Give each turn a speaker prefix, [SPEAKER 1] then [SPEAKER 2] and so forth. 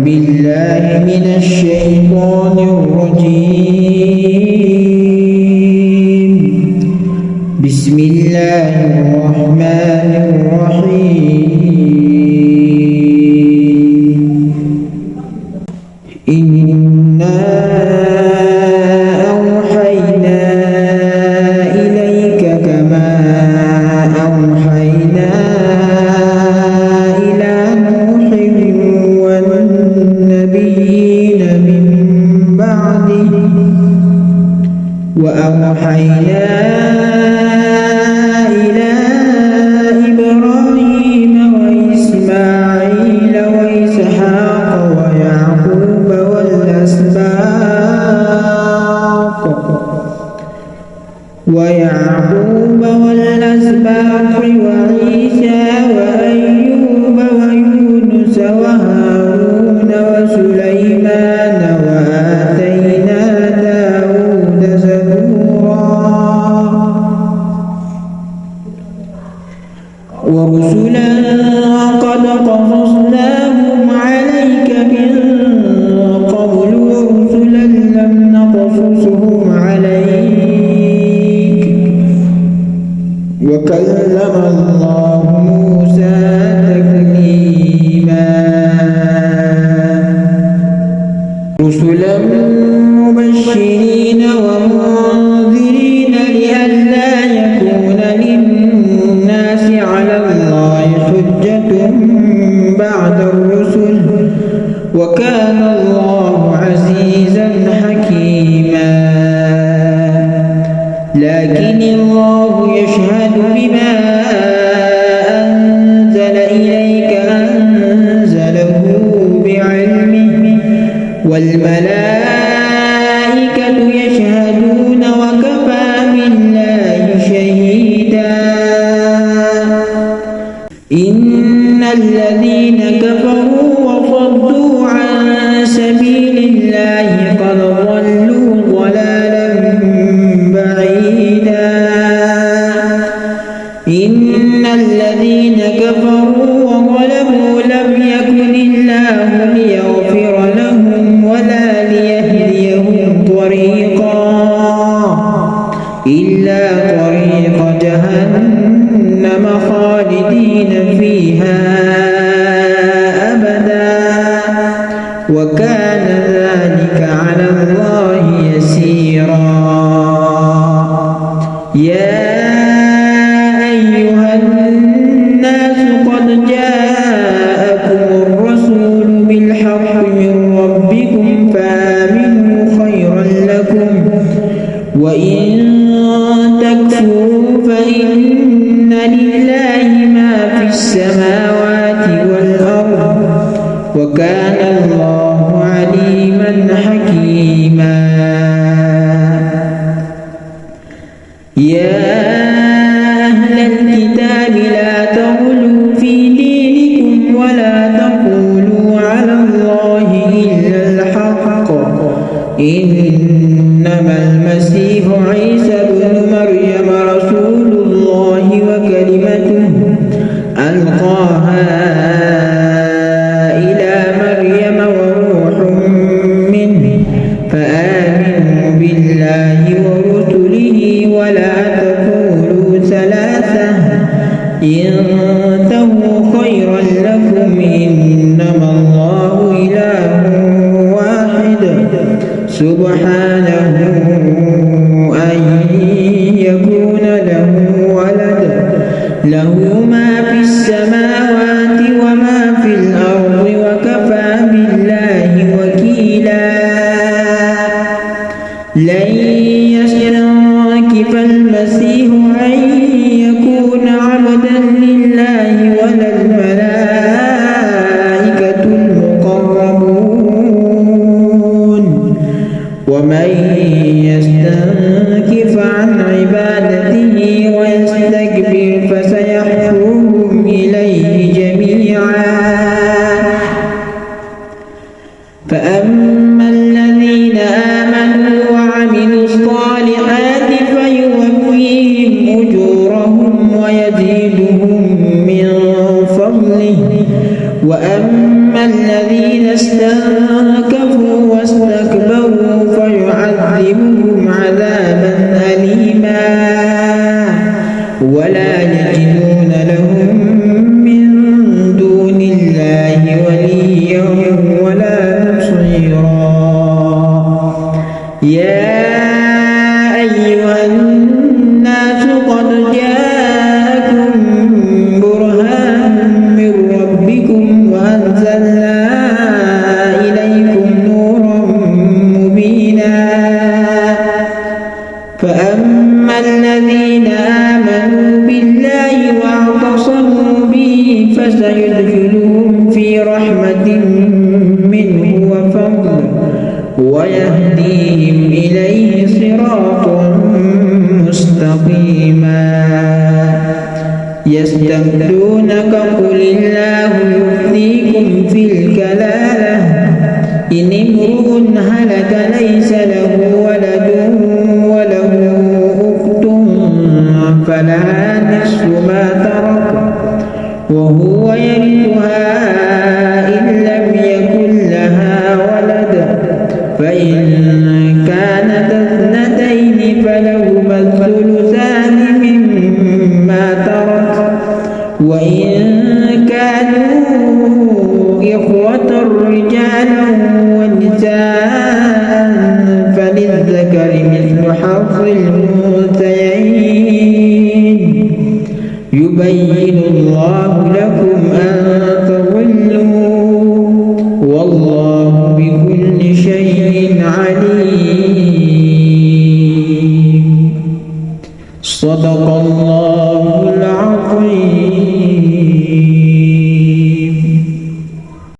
[SPEAKER 1] بالله من الشيطان الرجيم. بسم الله الرحمن الرحيم. إنا أوحينا إليك كما أوحينا إلى نوح والنبيين من بعده وأوحينا إلى إبراهيم وإسماعيل وإسحاق ويعقوب والأسباط وعيسى وأيوب ويونس وهارون وسليمان وآتينا داود زبورا ورسلا قد قصصناهم عليك من قبل ورسلا لم نقصصهم عليك وكلم الله موسى تكليما رسلا مبشرين ومنذرين لئلا يكون للناس على الله حجة بعد الرسل وكان الله عزيزا حكيما. لكن الله يشهد بما أنزل إليك أنزله بعلمه والملائكة يشهدون وكفى بالله شهيدا. إن الذين كفروا وصدوا عن سبيل الله قد ضلوا ضلالا بعيدا. إن الذين كفروا وظلموا لم يكن الله ليغفر لهم ولا ليهديهم طريقا إلا طريق جهنم خالدين فيها أبدا وكان ذلك على الله يسيرا. يا أيها الناس قد جاءكم الرسول بالحق من ربكم فآمنوا خيرا لكم وإن تكفروا فإن لله ما في السماوات والأرض وكان الله عليما حكيما. يا أهل الكتاب لا تغلوا في دينكم ولا تقولوا على الله إلا الحق إنما المسيح عيسى ابن مريم رسول الله وكلمته ألقاها إلى مريم وروح منه فآمنوا بالله ورسله ولا تقولوا ثلاثة انتهوا خيرا لكم إنما الله إله واحد سبحانه أن يكون له ولد له ما في السماوات وما في الأرض وكفى بالله وكيلا. لن يستنكف المسيح أن يكون عبدا لله ولا الملائكة المقربون ومن يستنكف عن عبادته ويستكبر فسيحشرهم إليه جميعا. فأما الذين آمنوا وعملوا الصالحات فيوفيهم أجورهم ويزيدهم من فضله وأما الذين استنكفوا وليا ولا نصيرا. يا أيها الناس قد جاءكم برهان من ربكم وأنزلنا إليكم نورا مبينا. فأما الذين آمنوا بالله واعتصموا به فسيدخلهم في رحمة منه وفضل ويهديهم إليه صراطا مستقيما. يستفتونك قل الله يفتيكم في الكلالة إن امرؤ هلك ليس له ولد وله أخت فلها نصف ما ترك وهو يرثها إن لم يكن لها ولد، فإن كانت اثنتين فلهما الثلثان مما ترك، وإن كانوا إخوة رجالا ونساء فللذكر مثل حظ الأنثيين. يبين الله لكم أن تضلوا والله بكل شيء عليم. صدق